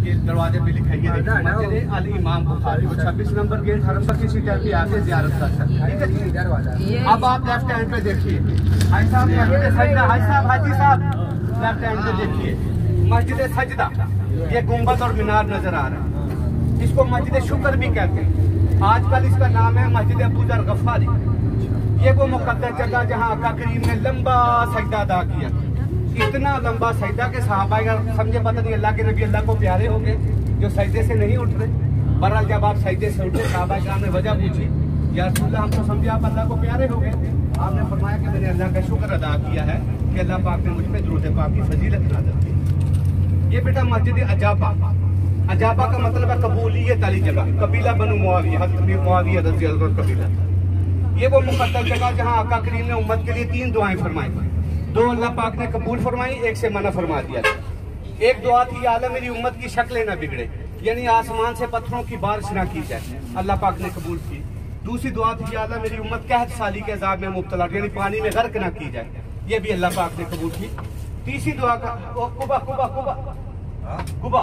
ये दरवाजे पे लिखा है मस्जिद अल इमाम बुखारी, 26 नंबर गेट हरम पर किसी टाइम पे आके ज़ियारत कर सकते हैं। ठीक है, अब आप लेफ्ट हैंड पे देखिए, हाजी साहब हाजी साहब लेफ्ट हैंड पे देखिए, मस्जिद सजदा, ये गुंबद और मीनार नजर आ रहा है। इसको मस्जिद शुक्र भी कहते हैं। आजकल इसका नाम है मस्जिद अबू ज़र गफ़ारी। ये वो मुक़द्दस जगह जहाँ आका करीम ने लंबा सजदा अदा किया, इतना लंबा सजदा के सहाबा समझे पता नहीं अल्लाह के नबी अल्लाह को प्यारे हो गए जो सजदे से नहीं उठ रहे। बहरहाल जब आप सजदे से उठे, सहाबा कराम ने वजह पूछी, या रसूलल्लाह हम तो समझे आप अल्लाह को प्यारे हो गए। आपने फरमाया कि मैंने अल्लाह का शुक्र अदा किया है कि अल्लाह पाक ने मुझ पे दुरूद पाक की फजीलत नाज़िल की। ये बेटा मस्जिद अजाबा, अजाबा का मतलब है कबूलियत वाली जगह, कबीला बनु मुआविया, हज़रत मुआविया रज़ी अल्लाह अन्हु कबीला। ये वो मुक़द्दस जगह जहाँ आका करीम ने उम्मत के लिए 3 दुआएं फरमाई, 2 अल्लाह पाक ने कबूल फरमाई, 1 से मना फरमा दिया। एक दुआ थी, या अल्लाह मेरी उम्मत की शक्लें ना बिगड़े, यानी आसमान से पत्थरों की बारिश ना की जाए, अल्लाह पाक ने कबूल की। दूसरी दुआ थी, या अल्लाह मेरी उम्मत कहत साली के अज़ाब में मुब्तला, यानी पानी में गर्क ना की जाए, ये भी अल्लाह पाक ने कबूल की। तीसरी दुआ का कुबा कुबा कुबा कुबा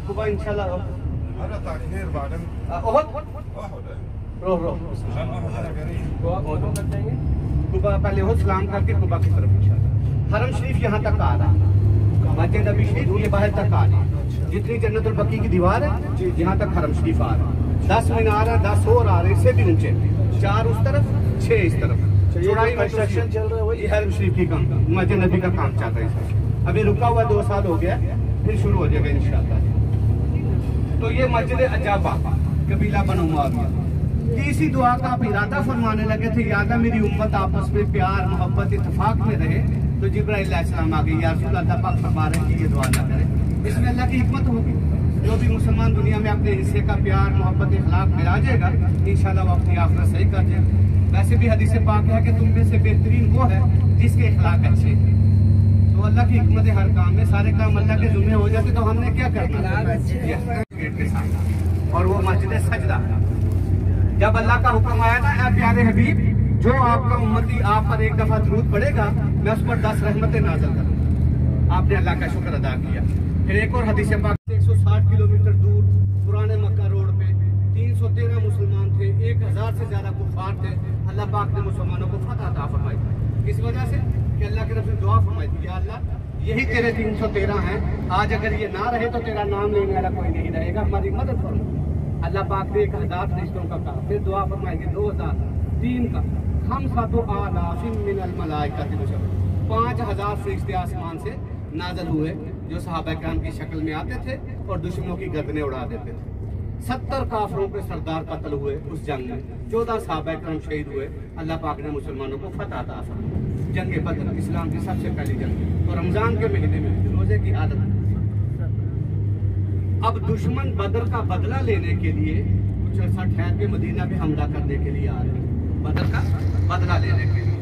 कुबा इंशाल्लाह कुबा पहले हो सलाम करके कुबा की तरफ इंशाल्लाह। हरम शरीफ यहाँ तक आ रहा है, मस्जिद नबी शरीफ ये बाहर तक आ रही है, जितनी जन्नतुल बकी की दीवार है यहाँ तक हरम शरीफ आ रहा है। 10 मीनार है, 10 और आ रहे, इससे भी ऊंचे, 4 उस तरफ 6 इस तरफ, चौड़ाई कंस्ट्रक्शन चल रहा है। वही हरम शरीफ की काम, मस्जिद नबी का काम चल रहा है, अभी रुका हुआ 2 साल हो गया, फिर शुरू हो जाएगा इंशाल्लाह। तो ये मस्जिद अजाबा, कबीला बनु मुआविया। तीसरी दुआ का आप इरादा फरमाने लगे थे, या अल्लाह मेरी उम्मत आपस में प्यार मोहब्बत इत्तेफाक में रहे, तो जिब्राइल अलैहिस्सलाम आ गए, या रसूल अल्लाह पाक फरमा रहे हैं कि ये दुआ ना करें। इसमें अल्लाह की हिकमत होगी, जो भी मुसलमान दुनिया में अपने हिस्से का प्यार मोहब्बत इखलाक मिला जाएगा, इंशाल्लाह वो अपनी आखिरत सही कर जाएगा। वैसे भी हदीस पाक है कि तुम में से बेहतरीन वो है जिसके इखलाक अच्छे। तो अल्लाह की हिकमत है, हर काम में सारे काम अल्लाह के जुम्मे हो जाते, तो हमने क्या करना गेट के साथ। और वो मस्जिद सजदा, जब अल्लाह का हुक्म आया ना, ऐ प्यारे हबीब, जो आपका उम्मती आप पर एक दफा दुरूद पड़ेगा, मैं उस पर 10 रहमतें नाज़िल करूंगा। आपने अल्लाह का शुक्र अदा किया। फिर एक और हदीस पाक, 160 किलोमीटर दूर पुराने मक्का रोड पे 313 मुसलमान थे, 1000 से ज्यादा कुफार थे। अल्लाह पाक ने मुसलमानों को फतह अता फरमाई, इस वजह से कि अल्लाह के रसूल दुआ फरमाई थी, या अल्लाह यही तेरे 313 हैं, आज अगर ये ना रहे तो तेरा नाम लेने वाला कोई नहीं रहेगा, हमारी मदद करो। अल्लाह पाक ने 1000 फरिश्तों का कहा, फिर दुआ फरमाएंगे 2000, 3 का, हम 5000 फरिश्ते आसमान से नाज़िल हुए, जो सहाबा किराम की शक्ल में आते थे और दुश्मनों की गर्दनें उड़ा देते थे। 70 काफरों के सरदार कत्ल हुए उस जंग में, 14 सहाबा किराम शहीद हुए। अल्लाह पाक ने मुसलमानों को फतह अता फरमाई। जंग बदर इस्लाम की सबसे पहली जंग, और रमजान के महीने में रोजे की आदत। अब दुश्मन बदर का बदला लेने के लिए कुछ अर्सा ठहर के मदीना पे हमला करने के लिए आ रहे हैं, बदर का बदला लेने के लिए।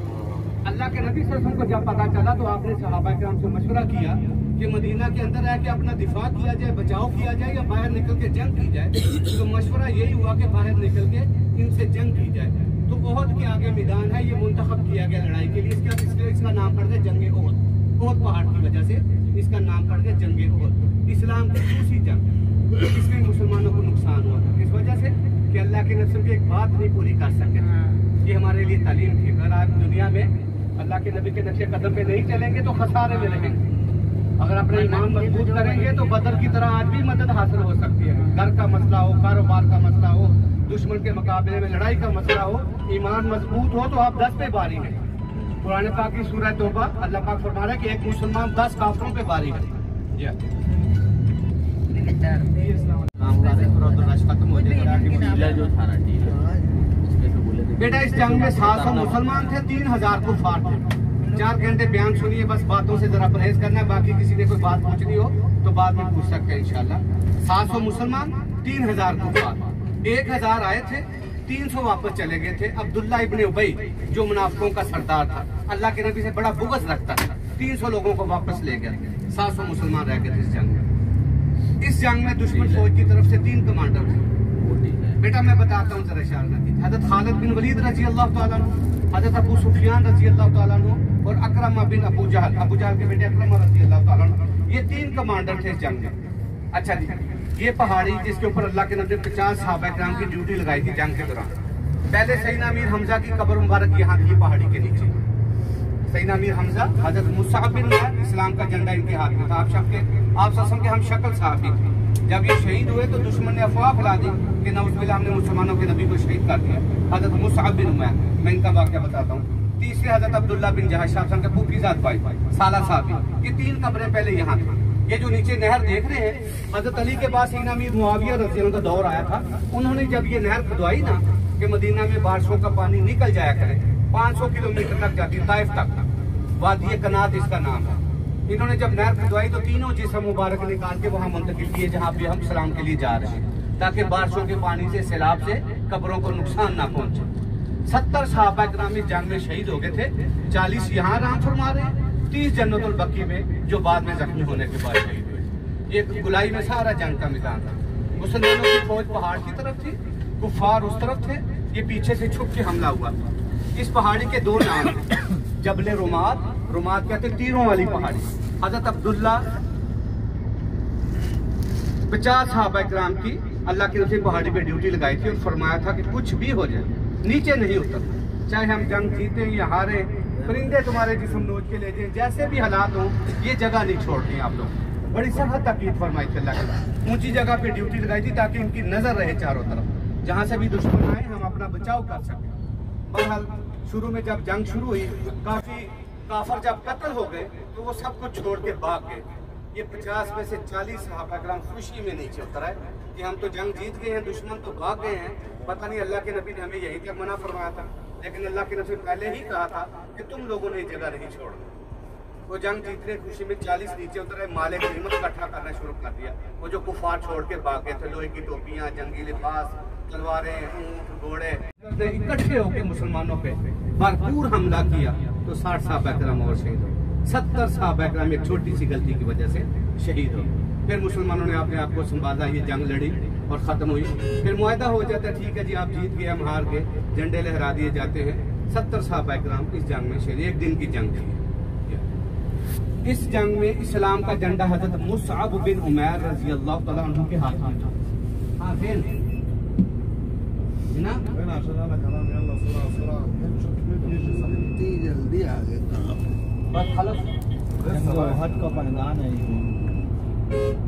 अल्लाह के नबी सल्लल्लाहु अलैहि वसल्लम को जब पता चला तो आपने सहाबा किराम से मशवरा किया कि मदीना के अंदर है कि अपना दिफा किया जाए, बचाव किया जाए, या बाहर निकल के जंग की जाए। तो मशवरा यही हुआ कि बाहर निकल के इनसे जंग की जाए। तो ओहद के आगे मैदान है, ये मुंतखब किया गया लड़ाई के लिए, इसका नाम पड़ गया जंगे ओहद। ओहद पहाड़ की वजह से इसका नाम पड़ गया जंगे ओहद। इस्लाम की दूसरी जंग, इसमें मुसलमानों को नुकसान हुआ था, इस वजह से कि अल्लाह के नबी की एक बात नहीं पूरी कर सके। ये हमारे लिए तालीम थी। अगर आप दुनिया में अल्लाह के नबी के नक्शे कदम पे नहीं चलेंगे तो खसारे में रहेंगे। अगर अपना ईमान मजबूत करेंगे तो बदर की तरह आज भी मदद हासिल हो सकती है। घर का मसला हो, कारोबार का मसला हो, दुश्मन के मुकाबले में लड़ाई का मसला हो, ईमान मजबूत हो तो आप 10 पे बारी है। कुरान पाक की सूरह तौबा अल्लाह पाक फरमा रहा है कि एक मुसलमान 10 काफिरों पे बारी है। बेटा इस जंग में 700 मुसलमान थे, 3000 कुफार थे। 4 घंटे बयान सुनिए, बस बातों से जरा परहेज करना है। बाकी किसी ने कोई बात पूछनी हो तो बाद में पूछ सकते हैं इंशाल्लाह। 700 मुसलमान, 3000 कुफार। 1000 आए थे, 300 वापस चले गए थे। अब्दुल्ला इब्ने उबई जो मुनाफिकों का सरदार था, अल्लाह के नबी से बड़ा बुग़्ज़ रखता था, 300 लोगों को वापस ले गया। 700 मुसलमान रह गए थे इस जंग में। इस जंग में दुश्मन फौज की तरफ से 3 कमांडर थे। बेटा मैं बताता हूँ जरा, हज़रत खालिद बिन वलीद रज़ी अल्लाह तआला अन्हु, हजरत अबू सुफियान रजी अल्लाह तआला अन्हु और अकरमा बिन अबू जहल के बेटे अकरमा रजी अल्लाह तआला अन्हु, ये 3 कमांडर थे इस जंग में। अच्छा जी, ये पहाड़ी जिसके ऊपर अल्लाह के नबी 50 सहाबा किराम की ड्यूटी लगाई थी जंग के दौरान। पहले सैयदना अमीर हमजा की कब्र मुबारक यहाँ थी पहाड़ी के नीचे। सैयदना अमीर हमजा हजरत मुसअब बिन उमैर, इस्लाम का झंडा इनके हाथ में था। आप सबके हम शक्ल साहबी थे। जब ये शहीद हुए तो दुश्मन ने अफवाह फैला दी कि नऊजुबिल्लाह हमने मुसलमानों के नबी को शहीद कर दिया। हजरत मुसअब बिन उमैर, मैं इनका वाक़या बताता हूँ। तीसरे हजरत अब्दुल्ला बिन जहश के फूफीजाद भाई साला साहबी, ये 3 कब्रें पहले यहाँ थी। ये जो नीचे नहर देख रहे हैं, हजरत अली के पास सैयदना अमीर मुआविया रज़ी अल्लाह का दौर आया था। उन्होंने जब ये नहर खुदवाई ना कि मदीना में बारिशों का पानी निकल जाया करे, 500 किलोमीटर तक जाती, ताइफ तक, वादी कनात इसका नाम है। इन्होंने जब नहर खुदवाई तो तीनों जिस्म मुबारक निकाल के वहाँ मुंतकिल किए जहाँ पे हम सलाम के लिए जा रहे हैं, ताकि बारिशों के पानी से, सैलाब से कब्रों को नुकसान ना पहुंचे। 70 सहाबा किराम इस जंग में शहीद हो गए थे। 40 यहाँ राम फरमा रहे हैं, 30 जन्नतुल बकी में जो बाद में जख्मी होने के बाद शहीद हुए। ये गुलाई में सारा जंग का मैदान था। मुसलमानों की फौज पहाड़ की तरफ थी, कुफार उस तरफ थे। ये पीछे से छुप के हमला हुआ। इस पहाड़ी के 2 नाम हैं, जबले रुमात, रुमात कहते तीरों वाली पहाड़ी। हजरत अब्दुल्ला 50 सहाबा किराम की अल्लाह की रसूल पहाड़ी पे ड्यूटी लगाई थी और फरमाया था कि कुछ भी हो जाए नीचे नहीं उतर, चाहे हम जंग जीते या हारे, परिंदे तुम्हारे जिस्म नोच के ले जाए, जैसे भी हालात हो, ये जगह नहीं छोड़नी आप लोग। बड़ी सख्त तकलीफ फरमाई थी अल्लाह के। ऊंची जगह पे ड्यूटी लगाई थी ताकि इनकी नजर रहे चारों तरफ, जहाँ से भी दुश्मन आए हम अपना बचाव कर सकें। बहरहाल शुरू में जब जंग शुरू हुई, काफी काफर जब कत्ल हो गए तो वो सब कुछ छोड़ के भाग गए। ये 50 में से 40 सहाबा किराम खुशी में नीचे उतर आए कि हम तो जंग जीत गए हैं, दुश्मन तो भाग गए हैं। पता नहीं अल्लाह के नबी ने हमें यही तक मना फरमाया था, लेकिन अल्लाह के रसूल पहले ही कहा था कि तुम लोगों ने जगह नहीं छोड़ना। वो जंग जीतने खुशी में 40 नीचे उतरे, माले गनीमत इकट्ठा करना शुरू कर दिया। वो जो कुफार छोड़ के भाग गए थे, लोहे की टोपियां, जंगी लिबास, तलवारें, ऊंट, घोड़े इकट्ठे होकर मुसलमानों पे भरपूर हमला किया तो 60 सहाबा किराम और शहीद हो। 70 सहाबा किराम एक छोटी सी गलती की वजह से शहीद हो। फिर मुसलमानों ने अपने आप को संभाला, ये जंग लड़ी और खत्म हुई। फिर मुआहदा हो जाता है, ठीक है जी आप जीत गए, हम हार गए, झंडे लहरा दिए जाते हैं। 70 सहाबा किराम इस जंग में शहीद, एक दिन की जंग थी। इस जंग में इस्लाम का झंडा हजरत मुसअब बिन उमैर रजी अल्लाह तआला अन्हु के हाथ में था। हाँ फिर ना जल्दी आ गए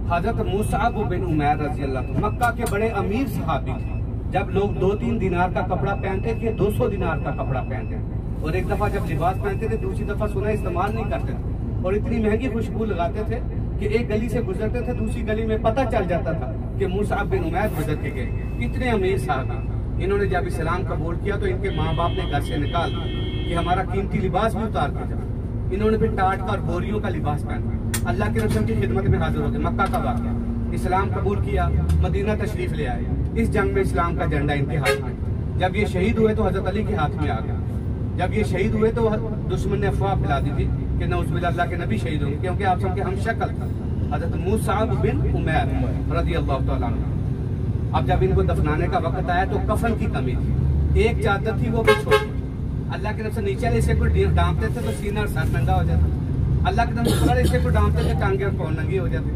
हजरत मुसअब बिन उमैर रजी अल्लाह, मक्का के बड़े अमीर सहाबी थे। जब लोग 2-3 दिनार का कपड़ा पहनते थे, 200 दिनार का कपड़ा पहनते थे, और एक दफा जब लिबास पहनते थे दूसरी दफा सोना इस्तेमाल नहीं करते थे, और इतनी महंगी खुशबू लगाते थे कि एक गली से गुजरते थे, दूसरी गली में पता चल जाता था कि मुसअब बिन उमैर गुजर के गए। इतने अमीर साहब। इन्होंने जब इस्लाम कबूल किया तो इनके माँ बाप ने घर से निकाल दिया कि हमारा कीमती लिबास भी उतार के जाओ। इन्होंने फिर टाट का और बोरियों का लिबास पहना, अल्लाह के रसूल की खिदमत में हाजिर हो गए। मक्का का वाक़या, इस्लाम कबूल किया, मदीना तशरीफ ले आए। इस जंग में इस्लाम का झंडा इनके हाथ में। जब ये शहीद हुए तो हजरत अली के हाथ में आ गया। जब ये शहीद हुए तो दुश्मन ने अफवाह फैला दी थी कि नऊजुबिल्लाह अल्लाह के नबी शहीद होंगे, क्योंकि आप सबके हम शक्ल था हजरत मुसअब बिन उमैर रज़ी अल्लाह तआला अन्हु। अब जब इनको दफनाने का वक्त आया तो कफन की कमी थी, एक चादर थी वो भी छोटी। अल्लाह के तरफ से नीचे वाले हिस्से को डांपते थे तो सीना और सर नंगा हो जाता। अल्लाह की तरफ से ऊपर वाले हिस्से को डांपते थे, टांगे और पाँव नंगी हो जाती।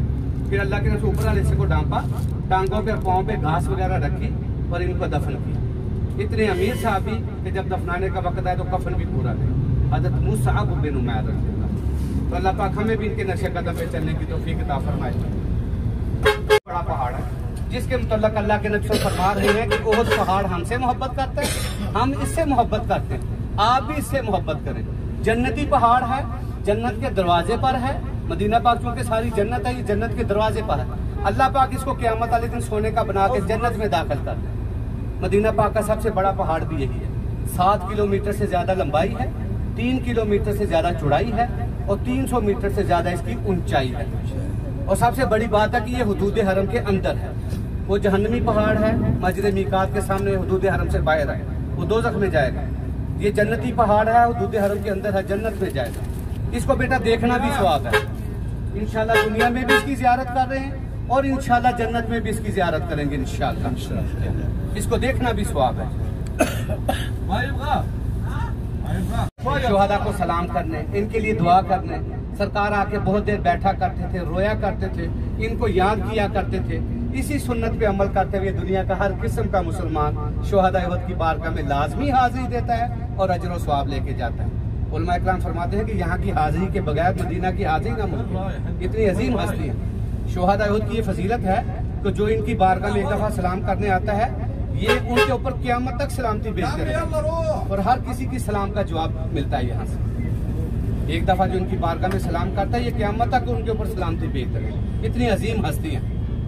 फिर अल्लाह की तरफ से ऊपर वाले हिस्से को डांपा, टांगों पे पाँव पे घास वगैरह रखी और इनको दफन किया। इतने अमीर साहबी कि जब दफनाने का वक्त आया तो कफन भी पूरा नहीं। हजरत मुसअब बिन उमैर रज़ी अल्लाह, तो अल्लाह पाक हमें भी इनके नक्शे कदम पे चलने की तौफीक अता फरमाए। बड़ा पहाड़ है जिसके मुतल्लक अल्लाह के नबी फरमा रहे हैं कि ओहद पहाड़ हमसे मोहब्बत करते हैं, हम इससे मोहब्बत करते हैं, आप भी इससे मोहब्बत करें। जन्नती पहाड़ है, जन्नत के दरवाजे पर है। मदीना पाक चूंकि सारी जन्नत है, ये जन्नत के दरवाजे पर है। अल्लाह पाक इसको क़यामत वाले दिन सोने का बना के जन्नत में दाखिल कर दे। मदीना पाक का सबसे बड़ा पहाड़ भी यही है। 7 किलोमीटर से ज्यादा लंबाई है, 3 किलोमीटर से ज्यादा चौड़ाई है और 300 मीटर से ज्यादा इसकी ऊंचाई है। और सबसे बड़ी बात है कि ये हुदूद हरम के अंदर है। वो जहन्नमी पहाड़ है, मस्जिद मीकात के सामने, हुदूद हरम से बाहर है, वो दोज़ख में जाएगा। ये जन्नती पहाड़ है, हुदूद हरम के अंदर है, जन्नत में जाएगा। इसको बेटा देखना भी सवाब है। इंशाल्लाह दुनिया में भी इसकी ज़ियारत कर रहे हैं और इंशाल्लाह जन्नत में भी इसकी ज़ियारत करेंगे इंशाल्लाह। इसको देखना भी सवाब है। शुहदा को सलाम करने, इनके लिए दुआ करने। सरकार आके बहुत देर बैठा करते थे, रोया करते थे, इनको याद किया करते थे। इसी सुन्नत पे अमल करते हुए दुनिया का हर किस्म का मुसलमान शुहदा उहद की बारगाह में लाजमी हाजिरी देता है और अजर व सवाब लेके जाता है। उलमा इकराम फरमाते हैं कि यहाँ की हाजिरी के बगैर मदीना की हाजिरी ना मुमकिन। इतनी अजीम हस्ती है। शुहदा उहद की ये फजीलत है कि जो इनकी बारगाह में एक दफा सलाम करने आता है, ये उनके ऊपर क़यामत तक सलामती भेजते हैं और हर किसी की सलाम का जवाब मिलता है। यहाँ से एक दफा जो इनकी बारगाह में सलाम करता है, ये क़यामत तक उनके ऊपर सलामती भेजते हैं। इतनी अजीम हस्ती है।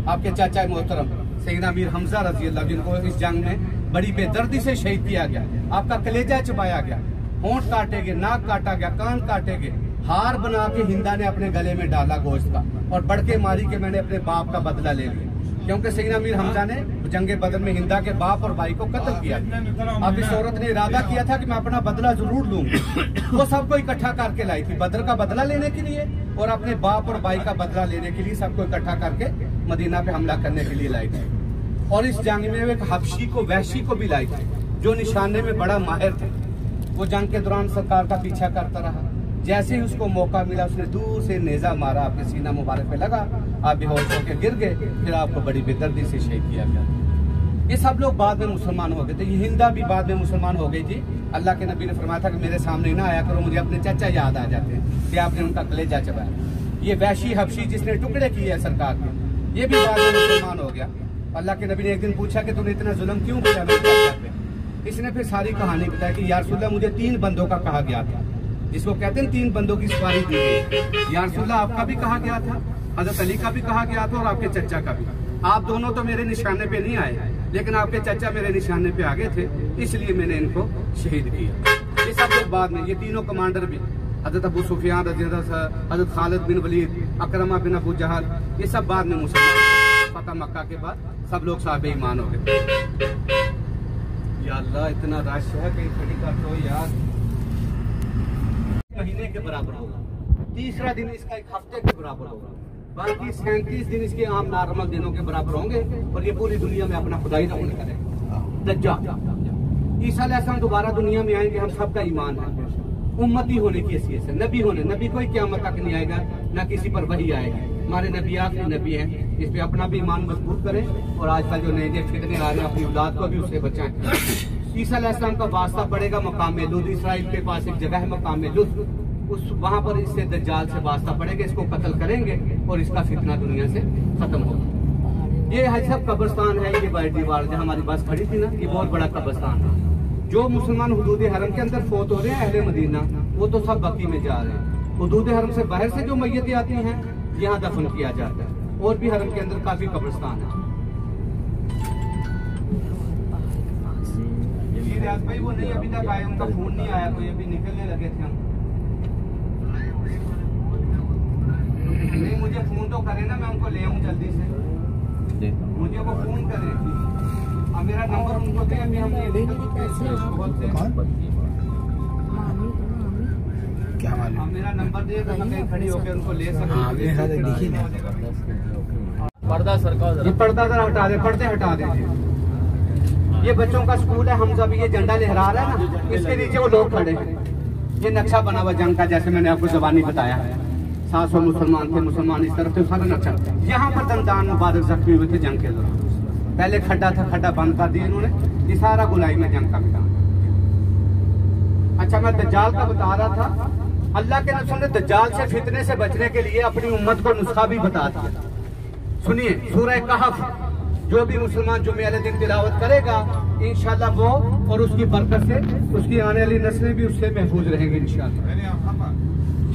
आपके चाचा मोहतरम सैयदना अमीर हमजा रज़ी अल्लाह, जिनको इस जंग में बड़ी बेदर्दी से शहीद किया गया, आपका कलेजा चुपाया गया, होंठ काटे गए, नाक काटा गया, कान काटे गए, हार बना के हिंदा ने अपने गले में डाला गोश्त का और बड़के मारी के मैंने अपने बाप का बदला ले लिया। क्योंकि सैयदना अमीर हमजा ने जंगे बदर में हिंदा के बाप और भाई को कत्ल किया। अब इस औरत ने इरादा किया था कि मैं अपना बदला जरूर लूंगी। वो सबको इकट्ठा करके लाई थी बदर का बदला लेने के लिए और अपने बाप और भाई का बदला लेने के लिए सबको इकट्ठा करके मदीना पे हमला करने के लिए लाई थी। और इस जंग में एक हबशी को, वहशी को भी लाई थी, जो निशाने में बड़ा माहिर थे। वो जंग के दौरान सरकार का पीछा करता रहा। जैसे ही उसको मौका मिला, उसने दूर से नेजा मारा, आपके सीना मुबारक पे लगा, आप बेहोश होकर गिर गए। फिर आपको बड़ी बेदर्दी से शहीद किया गया। ये सब लोग बाद में मुसलमान हो गए थे। ये हिंदा भी बाद में मुसलमान हो गई थी। अल्लाह के नबी ने फरमाया था कि मेरे सामने ना आया करो, मुझे अपने चाचा याद आ जाते हैं कि आपने उनका कलेजा चबाया। ये वहशी हबशी जिसने टुकड़े किए हैं सरकार के, ये भी बाद में मुसलमान हो गया। अल्लाह के नबी ने एक दिन पूछा कि तूने इतना जुल्म क्यों किया मेरे चाचा पे? इसने फिर सारी कहानी बताई कि या रसूलल्लाह, मुझे 3 बंदों का कहा गया था, जिसको कहते हैं 3 बंदों की सवारी दी गई। या रसूलल्लाह, आपका भी कहा गया था, हजरत अली का भी कहा गया था और आपके चचा का भी। आप दोनों तो मेरे निशाने पे नहीं आए, लेकिन आपके चचा मेरे निशाने पे आ गए थे, इसलिए मैंने इनको शहीद किया। ये सब लोग बाद में, ये तीनों कमांडर भी, हजरत अबू सुफियान रज़ी अल्लाह अन्हु, हजरत खालिद बिन वलीद, अकरमा बिन अबू जहल, ये सब बाद में मुसलमान। फतह मक्का के बाद सब लोग साहबे ईमान हो गए। या अल्लाह, इतना रश है, कहीं खड़ी कर दो यार। महीने के बराबर होगा, तीसरा दिन इसका 1 हफ्ते के बराबर होगा, बाकी 37 दिन इसके आम नॉर्मल दिनों के बराबर होंगे और ये पूरी दुनिया में अपना खुदाई नमून करेगा। दज्जाल ईसा अलैहिस्सलाम दोबारा दुनिया में आएंगे, हम सबका ईमान है। उम्मती होने की हैसियत से, नबी होने, नबी कोई क़यामत तक नहीं आएगा, ना किसी पर वही आएगी। हमारे नबी आखिरी नबी हैं, इस पे अपना भी ईमान मजबूत करें और आजकल जो नए नए फितने आ रहे हैं, अपनी औलाद को भी उससे बचाएं। ईसा अलैहिस्सलाम का वास्ता पड़ेगा मकाम लुद, इसराइल के पास एक जगह है मकाम लुद, उस वहां पर इससे दज्जाल से वास्ता पड़ेगा, इसको कत्ल करेंगे और इसका फितना दुनिया से खत्म होगा। ये हजब कब्रिस्तान है, ये बाई दीवार जहाँ हमारी बस खड़ी थी ना, ये बहुत बड़ा कब्रिस्तान है। जो मुसलमान हुदूद हरम के अंदर फोत हो रहे हैं अहले मदीना, वो तो सब बकी में जा रहे हैं। हुदूद हरम से बाहर से जो मैयतें आती हैं, यहाँ दफन किया जाता है। और भी हरम के अंदर काफी कब्रिस्तान है। रियाज भाई वो नहीं अभी तक आए, उनका फोन नहीं आया, कोई अभी निकलने लगे थे हम। नहीं, मुझे फोन तो करे ना, मैं उनको ले आऊँ जल्दी से, मुझे वो फोन करे। अब मेरा नंबर उनको दे, अभी हम क्या मालूम, मेरा नंबर दे तो मैं खड़ी होकर उनको ले सकूं। पर्दा सरकार, ये पर्दा जरा हटा दे, पर्दे हटा दीजिए। ये बच्चों का स्कूल है, हमजा भी ये झंडा लहरा रहा है ना, इसके नीचे वो लोग खड़े हैं। ये नक्शा बना हुआ जंग का, जैसे मैंने आपको जबानी बताया है। 700 मुसलमान थे, मुसलमान इस तरफ थे, सारा नक्शा। यहाँ पर दंदान मुबारक जख्मी हुए थे जंग के दौरान। पहले खड्डा था, खड्डा बंद कर दिया इन्होंने, ये सारा गुलाई में जंग का मैदान। अच्छा, मैं दज्जाल का बता रहा था। अल्लाह के रसूल ने दज्जाल से फितने से बचने के लिए अपनी उम्मत को नुस्खा भी बता दिया। सुनिए, सूरह कहफ, जो भी मुसलमान जुमे वाले दिन तिलावत करेगा, इंशाल्लाह वो और उसकी बरकत से उसकी आने वाली नस्लें भी उससे महफूज रहेंगी इंशाल्लाह।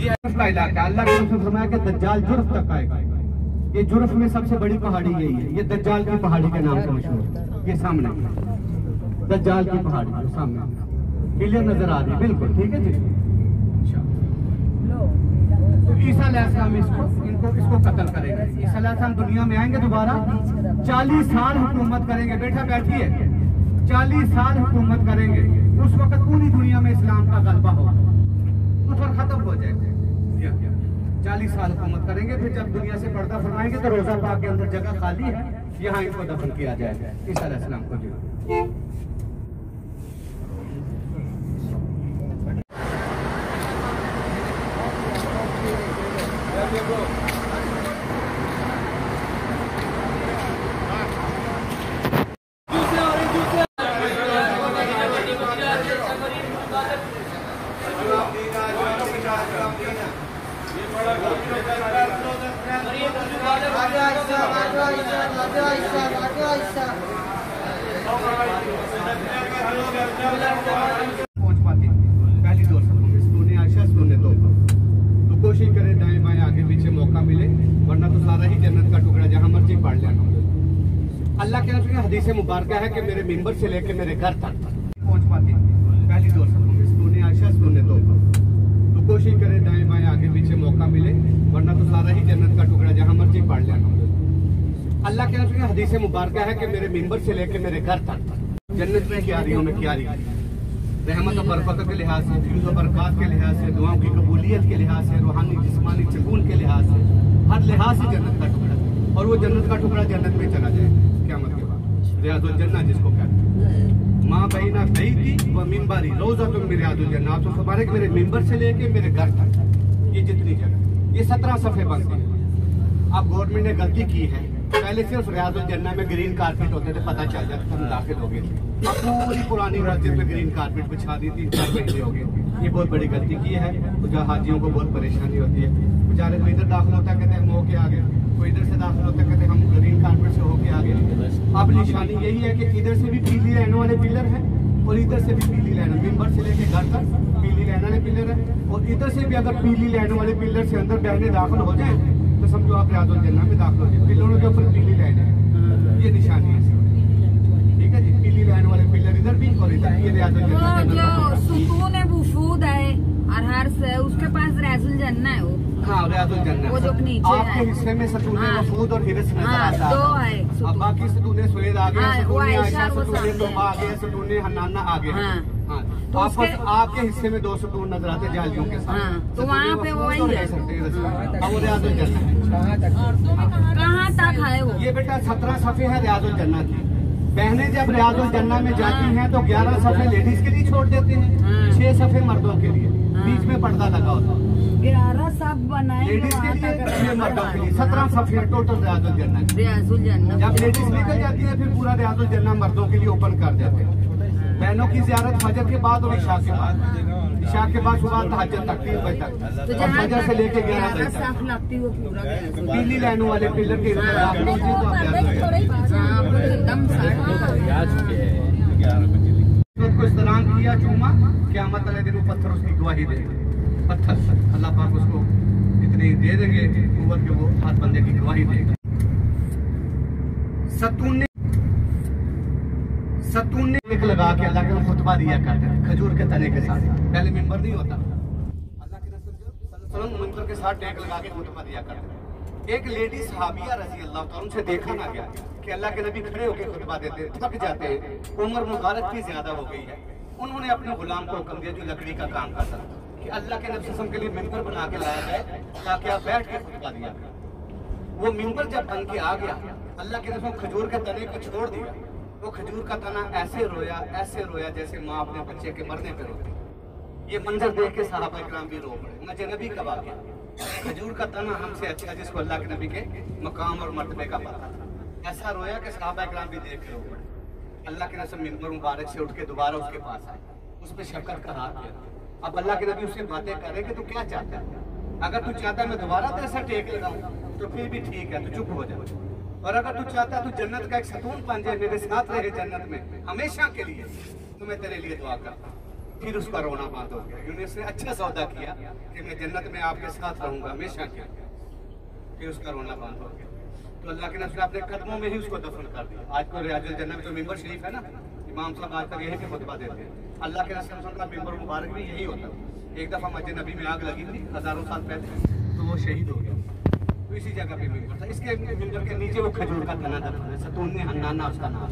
ये का इलाका, अल्लाह के रसूल फरमाया कि दज्जाल जुर्फ तक आएगा। ये जुर्फ में सबसे बड़ी पहाड़ी यही है, ये दज्जाल की पहाड़ी के नाम से मशहूर है। ये सामने दज्जाल की पहाड़ी, जो सामने क्लियर नजर आ रही है, बिल्कुल ठीक है जी। तो ईसा अलैहिस्सलाम इसको कत्ल करेंगे। ईसा अलैहिस्सलाम दुनिया में आएंगे दोबारा, 40 साल हुकूमत करेंगे। बेटा बैठिए, 40 साल हुकूमत करेंगे। उस वक्त पूरी दुनिया में इस्लाम का गलबा होगा, कुफर खत्म हो जाएगा। 40 साल हुकूमत करेंगे, फिर जब दुनिया से पर्दा फरमाएंगे तो रोजा पाक के अंदर जगह खाली है, यहाँ इनको दफन किया जाएगा ईसा अलैहिस्सलाम को। पहुंच पाती पहली दो सफों में सुतूने आयशा सुतूने तौबा। तो कोशिश करें दाएं बाएं आगे पीछे मौका मिले, वरना तो सारा ही जन्नत का टुकड़ा जहां मर्जी पढ़ लेना। अल्लाह के नबी की हदीस मुबारक है कि मेरे मिंबर से लेकर मेरे घर तक पहुंच पाती पहली दो सफों में सुतूने आयशा सुतूने तौबा। तो कोशिश करें दाएं बाएं आगे पीछे मौका मिले, वरना तो सारा ही जन्नत का टुकड़ा जहां मर्जी पढ़ लेना। अल्लाह के नबी की हदीस मुबारक है कि मेरे मिंबर से लेकर मेरे घर तक जन्नत में क्यारियों में क्यारी, रहमत और बरकत के लिहाज से, फ्यूज़ और बरकत के लिहाज से, दुआओं की कबूलियत के लिहाज से, रूहानी जिस्मानी सुकून के लिहाज से, हर लिहाज से जन्नत का टुकड़ा। और वो जन्नत का टुकड़ा जन्नत में चला जाए क़यामत के बाद। रियाजुल जन्नह जिसको कहते हैं, माँ बहिना बैती व मिंबरी रोज़तुम मिन रियाजुल जन्नह। तो मुबारक मेरे मिंबर से लेके मेरे घर तक ये जितनी जगह, ये 17 सफ़े बनते हैं। अब गवर्नमेंट ने गलती की है, पहले सिर्फ रियाजुल जन्नह में ग्रीन कारपेट होते थे, पता चल जाता था दाखिल हो गए। अब पूरी पुरानी मस्जिद में ग्रीन कारपेट बिछा दी थी, हो गए। ये बहुत बड़ी गलती की है, तो जहाँ हाजियों को बहुत परेशानी होती है। बेचारे कोई इधर दाखिल होता कहते हम होके आ गए, कोई इधर से दाखिल होता कहते हम ग्रीन कारपेट से होके आ गए। अब निशानी यही है कि इधर से भी पीली लाइन वाले पिलर है और इधर से भी पीली लाइन, मिंबर से लेके घर तक पीली लाइन वाले पिलर है। और इधर से भी अगर पीली लाइन वाले पिलर से अंदर बहने दाखिल हो जाए तो समझो आप रियाजुल जन्नह में दाखिल हो जाए। पिलरों के ऊपर पीली लाइन है, ये निशानी है। ठीक है जी, पीली लाइन वाले पिलर इधर भी और इधर ये रियाजुल जन्नह। जो सुकून वुफूद है अरहर से, उसके पास रियाजुल जन्नह है वो। हाँ, रियाजुल जन्नह वो जो नीचे आपके है। हिस्से में सतूने वफूद और हिरस नजर हाँ, आता दो है। है अब बाकी सतूने सुएद आ गए, हाँ, वो सतूने आयशा, आयशा, वो सतूने सामने तौबा आ गए, सतूने हन्नाना आ गए। हाँ। हाँ, तो आपके हिस्से में 2 सतून नजर आते हैं जालियों के साथ। हाँ, तो सतूने वहाँ पे वफूद वही और है। हिरस नजर आते हैं। अब वो रियाजुल जन्नह है। कहाँ तक है वो? ये बेटा 17 सफ़े है रियाजुल जन्नह की। बहनें जब रियाजुल जन्नह में जाती हैं तो 11 सफ़े लेडीज के लिए छोड़ देते हैं, 6 सफ़े मर्दों के लिए, बीच में पर्दा लगा होता है। 11 सब बनाए लेडीज के लिए, 6 मर्दों के लिए 17 सफ़े टोटल रियाजुल जन्नह। रियाजुल जन्नह। जब लेडीज निकल जाती है फिर पूरा रियाजुल जन्नह मर्दों के लिए ओपन कर देते हैं। बहनों की ज़ियारत फजर के बाद और इशा के बाद, इशा के बाद सुबह तहज्जुद तक 3 बजे तक, तो और फजर से लेके 11 बजे 11 तक साफ लगती वो पूरा पीली लाइनों वाले पिलर के इधर दाखिल होते हैं तो आप एकदम को इस्तेमाल किया चूमा, क़यामत वाले दिन वो पत्थर उसकी गवाही देगा। पत्थर अल्लाह पाक उसको इतनी दे देंगे कुव्वत के वो हाथ बंदे की गवाही देगा। सतूने एक लगा के अल्लाह के खुतबा दिया करते हैं खजूर के तने के साथ। पहले मिंबर नहीं होता, अल्लाह के रसूल मिंबर के साथ टेक लगा के खुतबा दिया करते हैं। एक लेडी सहाबिया रजी अल्लाह तआला उनसे देखा ना गया कि अल्लाह के नबी खड़े होकर खुतबा देते हैं, थक जाते हैं, उम्र मुबारक भी ज्यादा हो गई है। उन्होंने अपने गुलाम को हुक्म दिया जो लकड़ी का काम करता था कि अल्लाह के नबी सल्लल्लाहु अलैहि वसल्लम के लिए मिंबर बना के लाया जाए ताकि आप बैठ के खुतबा दिया करें। वो मिंबर जब बन के आ गया, अल्लाह के नबी खजूर के तने को छोड़ दिया। वो खजूर का तना ऐसे रोया जैसे माँ अपने बच्चे के मरने पे रोती। ये मंजर देख के सहाबा इकराम भी रो पड़े। मुझे नबी कब आ गया, खजूर का तना हमसे अच्छा, जिसको अल्लाह के नबी के मकाम और मर्तबे का पता था। ऐसा रोया कि सहाबा इकराम भी देख के रो पड़े। अल्लाह के नबी मिंबर मुबारक से उठ के दोबारा उसके पास आए, उस पर शक्कर का हाथ किया। अब अल्लाह के नबी उससे बातें कर रहे कि तू क्या चाहता है, अगर तू चाहता है मैं दोबारा तो ऐसा टेक लगाऊं तो फिर भी ठीक है, तू चुप हो जाए। और अगर तू चाहता है तू जन्नत का एक सतून बन जाए, मेरे साथ रहे जन्नत में हमेशा के लिए, तो मैं तेरे लिए दुआ करता हूं। फिर उसका रोना बंद हो गया, क्योंकि उसने अच्छा सौदा किया कि मैं जन्नत में आपके साथ रहूंगा हमेशा के। फिर उसका रोना बंद हो गया। तो अल्लाह के नबी ने अपने कदमों में ही उसको दफन कर दिया। आज को रियाजुल जन्नह में जो मिंबर शरीफ है ना, इमाम साहब आज तक यही पे खुतबा देते हैं। अल्लाह के रसूल का मिंबर मुबारक भी यही होता है। एक दफा मस्जिद नबी में आग लगी थी हजारों साल पहले, तो वो शहीद हो गया। तो इसी जगह पे मिंबर था, इसके मिंबर के नीचे वो खजूर का तना दफन है, सतूने हन्नाना उसका नाम।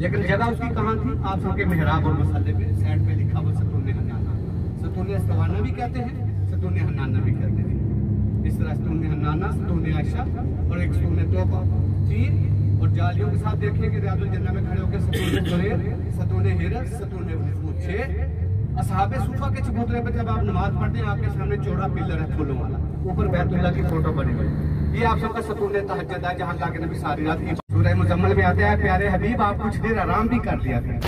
लेकिन जगह उसकी कहाँ थी, आप सबके मेहराब और मसल्ले पे साइड पे लिखा हुआ सतूने हन्नाना। सतूने इस्तवाना भी कहते हैं, सतूने हन्नाना भी कहते हैं। इस तरह सतूने हन्नाना, सतूने आयशा और एक सतूने तौबा 3, और जालियों के साथ देखेंगे रियाजुल जन्नह में खड़े होकर सतूने जुरैर, सतूने हिरस, सतूने वफूद 6। असहाबे सूफा के चबूतरे पर जब आप नमाज पढ़ते हैं आपके सामने चौड़ा पिलर है फूलों वाला, ऊपर बैतुल्लाह की फोटो बनी हुई। ये आप सबका सुकून तहज्जुद है, जहाँ अल्लाह के नबी सारी रात सूरह मुजम्मल में आते हैं, प्यारे हबीब आप कुछ देर आराम भी कर लिया करें।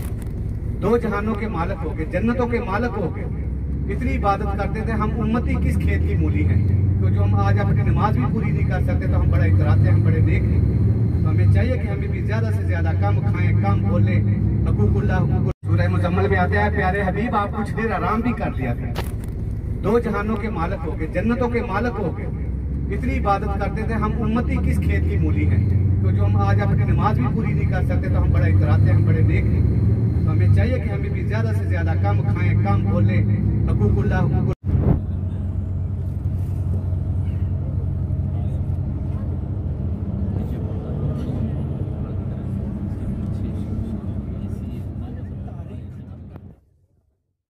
दो जहानों के मालिक हो गए, जन्नतों के मालिक हो गए, इतनी इबादत करते थे। हम उम्मती किस खेत की मूली हैं, तो जो हम आज अपनी नमाज भी पूरी नहीं कर सकते तो हम बड़ा इतराते हैं, हम बड़े नेक हैं। तो हमें चाहिए कि हमें भी ज्यादा से ज्यादा कम खाएं, कम बोले। सूरह मुजम्मल में आते हैं, प्यारे हबीब आप कुछ देर आराम भी कर लिया करें। दो जहानों के मालिक हो गए, जन्नतों के मालिक हो गए, इतनी इबादत करते थे। हम उम्मती किस खेत की मूली हैं, तो जो हम आज अपनी नमाज भी पूरी नहीं कर सकते तो हम बड़ा इतराते हैं, हम बड़े नेक हैं। तो हमें चाहिए कि हमें भी ज्यादा से ज्यादा कम खाएं, कम बोले।